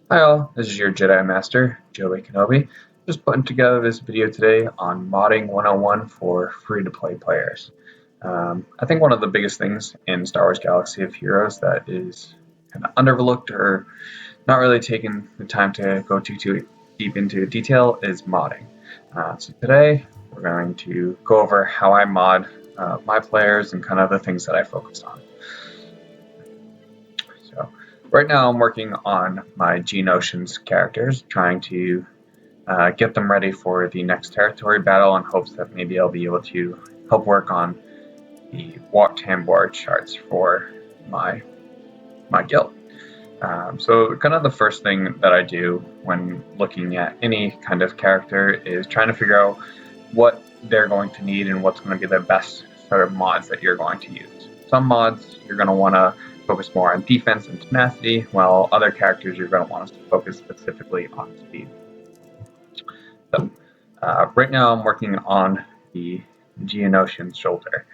Hi all, this is your Jedi Master, Joey Kenobi. Just putting together this video today on modding 101 for free-to-play players. I think one of the biggest things in Star Wars Galaxy of Heroes that is kind of underlooked or not really taking the time to go too deep into detail is modding. So today we're going to go over how I mod my players and kind of the things that I focus on. So right now I'm working on my Geonosians characters, trying to get them ready for the next territory battle in hopes that maybe I'll be able to help work on the Tambor charts for my guild. So kind of the first thing that I do when looking at any kind of character is trying to figure out what they're going to need and what's going to be the best sort of mods that you're going to use. Some mods you're going to want to focus more on defense and tenacity, while other characters you're going to want to focus specifically on speed. So right now I'm working on the Geonosian shoulder.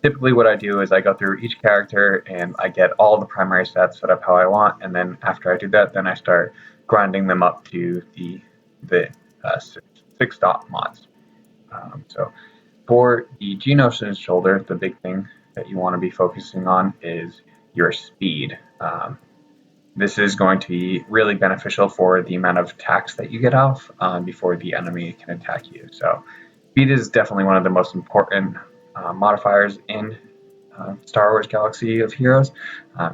Typically what I do is I go through each character and I get all the primary stats set up how I want, and then after I do that, then I start grinding them up to the 6-dot mods. So for the Geonosian shoulder, the big thing that you want to be focusing on is your speed. This is going to be really beneficial for the amount of attacks that you get off before the enemy can attack you. So speed is definitely one of the most important modifiers in Star Wars Galaxy of Heroes.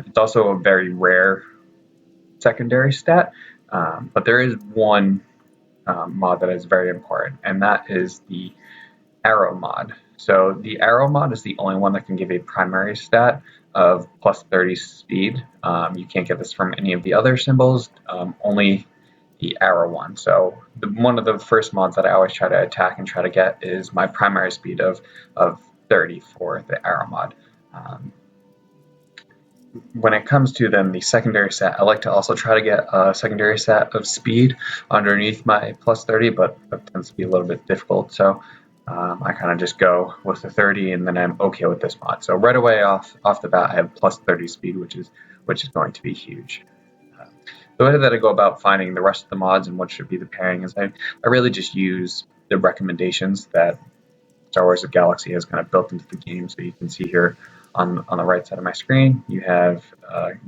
It's also a very rare secondary stat, but there is one mod that is very important, and that is the arrow mod. So the arrow mod is the only one that can give a primary stat of plus 30 speed. You can't get this from any of the other symbols, only the arrow one. So one of the first mods that I always try to attack and try to get is my primary speed of 30 for the arrow mod. When it comes to then the secondary stat, I like to also try to get a secondary stat of speed underneath my plus 30, but that tends to be a little bit difficult. So I kind of just go with the 30, and then I'm okay with this mod. So right away off the bat, I have plus 30 speed, which is going to be huge. The way that I go about finding the rest of the mods and what should be the pairing is I really just use the recommendations that Star Wars Galaxy has kind of built into the game. So you can see here on the right side of my screen, you have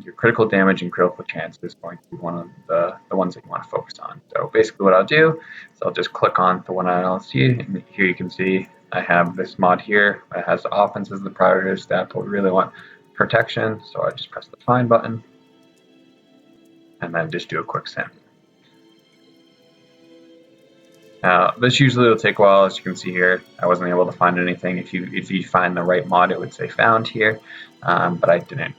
your critical damage and critical chance is going to be one of the ones that you want to focus on. So basically what I'll do is I'll just click on the one I don't see, and here you can see I have this mod here. It has offense as the priority stat, but we really want protection, so I just press the find button and then just do a quick send. This usually will take a while. As you can see here, I wasn't able to find anything. If you find the right mod, it would say found here, but I didn't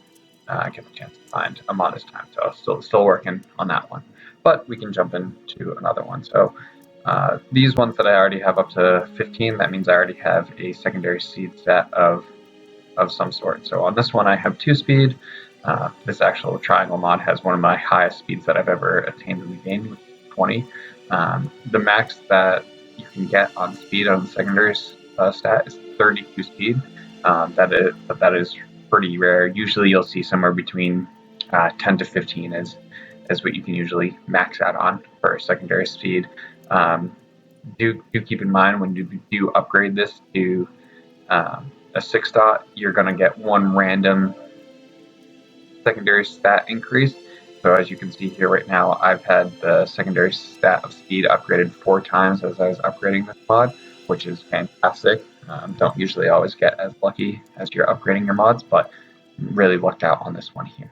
get the chance to find a mod this time, so still working on that one. But we can jump into another one. So these ones that I already have up to 15, that means I already have a secondary seed stat of some sort. So on this one, I have 2 speed. This actual triangle mod has one of my highest speeds that I've ever attained in the game, which is 20. The max that you can get on speed on the secondary stat is 32 speed. That is pretty rare. Usually you'll see somewhere between 10 to 15 as what you can usually max out on for secondary speed. Do keep in mind when you do upgrade this to a 6-dot, you're going to get one random secondary stat increase. So as you can see here right now, I've had the secondary stat of speed upgraded 4 times as I was upgrading this mod, which is fantastic. Don't usually always get as lucky as you're upgrading your mods, but really lucked out on this one here.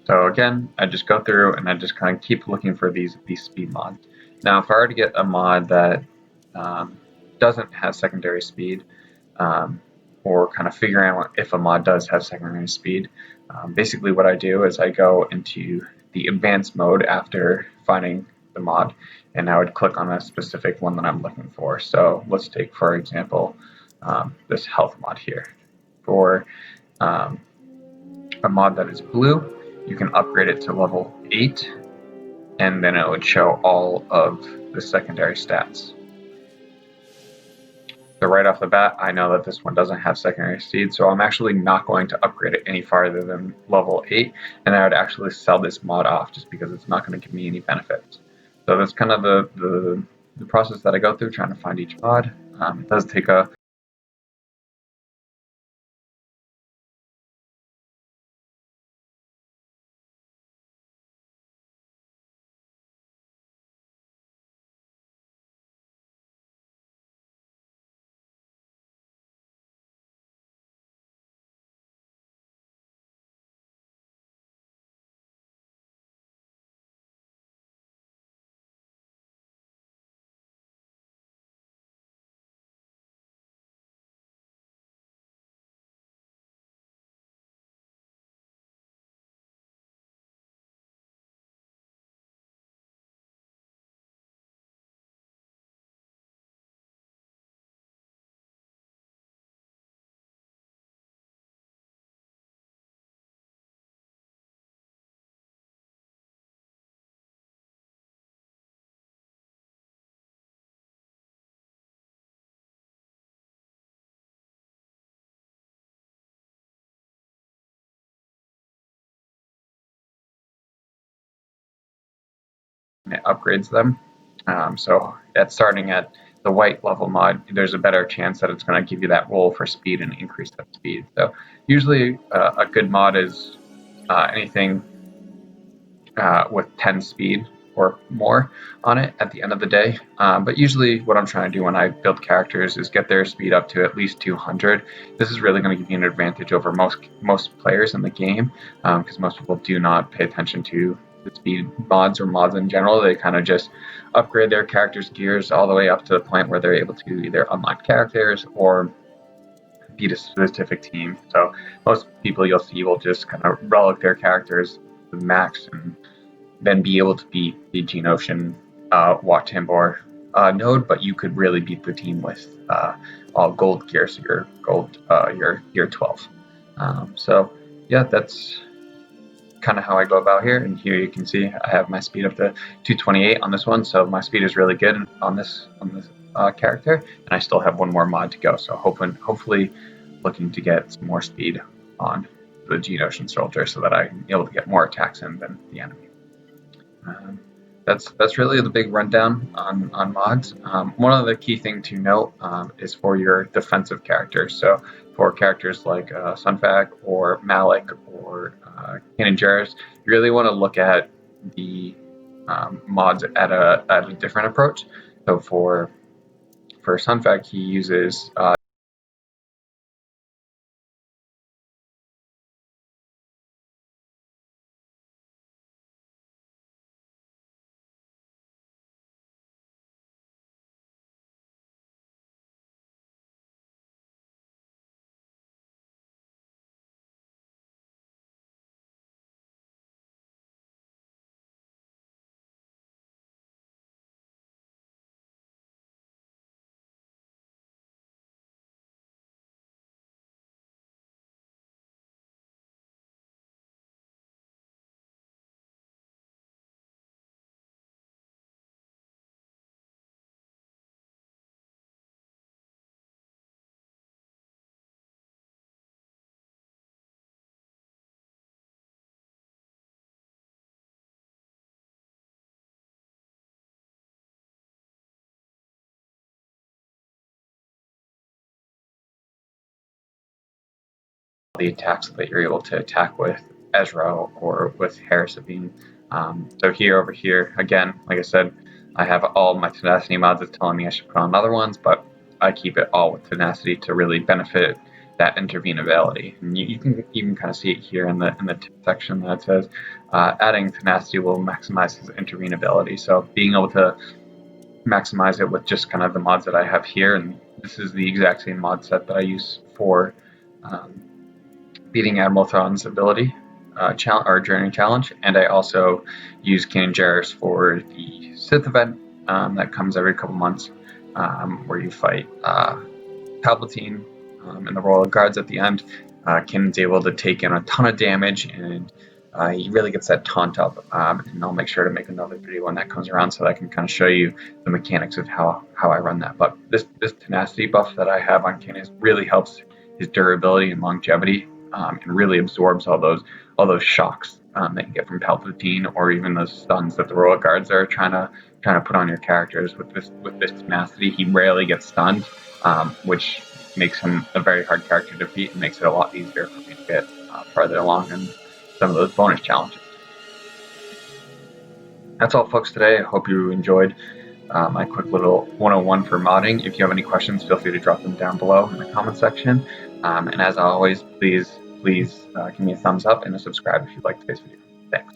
So again, I just go through and I just kind of keep looking for these speed mods. Now, if I were to get a mod that doesn't have secondary speed, or kind of figuring out if a mod does have secondary speed, basically what I do is I go into the advanced mode after finding the mod, and I would click on a specific one that I'm looking for. So let's take, for example, this health mod here. For a mod that is blue, you can upgrade it to level 8, and then it would show all of the secondary stats. So right off the bat, I know that this one doesn't have secondary speed, so I'm actually not going to upgrade it any farther than level 8, and I would actually sell this mod off just because it's not going to give me any benefits. So that's kind of the process that I go through trying to find each mod. It does take a it upgrades them. So at starting at the white level mod, there's a better chance that it's going to give you that roll for speed and increase that speed. So usually a good mod is anything with 10 speed or more on it at the end of the day. But usually what I'm trying to do when I build characters is get their speed up to at least 200. This is really going to give you an advantage over most players in the game because most people do not pay attention to the speed mods or mods in general. They kind of just upgrade their characters' gears all the way up to the point where they're able to either unlock characters or beat a specific team. So most people you'll see will just kind of relic their characters to the max and then be able to beat the Geonosian Wat Tambor node, but you could really beat the team with all gold gear, so your gold, your gear 12. So yeah, that's kind of how I go about here. And here you can see I have my speed up to 228 on this one, so my speed is really good on this character, and I still have one more mod to go. So hopefully looking to get some more speed on the Geonosian soldier so that I'm able to get more attacks in than the enemy. That's really the big rundown on mods. One of the key thing to note is for your defensive characters. So for characters like Sunfag or Malik or Kanan Jarrus, you really want to look at the mods at a different approach. So for Sunfag, he uses the attacks that you're able to attack with Ezra or with Harris Sabine. So here over here, again, like I said, I have all my tenacity mods that's telling me I should put on other ones, but I keep it all with tenacity to really benefit that intervene ability. And you can even kind of see it here in the tip section that says adding tenacity will maximize his intervene ability. So being able to maximize it with just kind of the mods that I have here, and this is the exact same mod set that I use for beating Admiral Thrawn's ability or journey challenge, and I also use Kanan Jarrus for the Sith event that comes every couple months, where you fight Palpatine and the Royal Guards at the end. Kanan's able to take in a ton of damage and he really gets that taunt up, and I'll make sure to make another video when that comes around so that I can kind of show you the mechanics of how I run that. But this tenacity buff that I have on Canis really helps his durability and longevity, and really absorbs all those shocks that you get from Palpatine, or even those stuns that the Royal Guards are trying to put on your characters. With this tenacity, he rarely gets stunned, which makes him a very hard character to defeat and makes it a lot easier for me to get farther along in some of those bonus challenges. That's all, folks, today. I hope you enjoyed my quick little 101 for modding. If you have any questions, feel free to drop them down below in the comment section. And as always, please give me a thumbs up and a subscribe if you liked today's video. Thanks.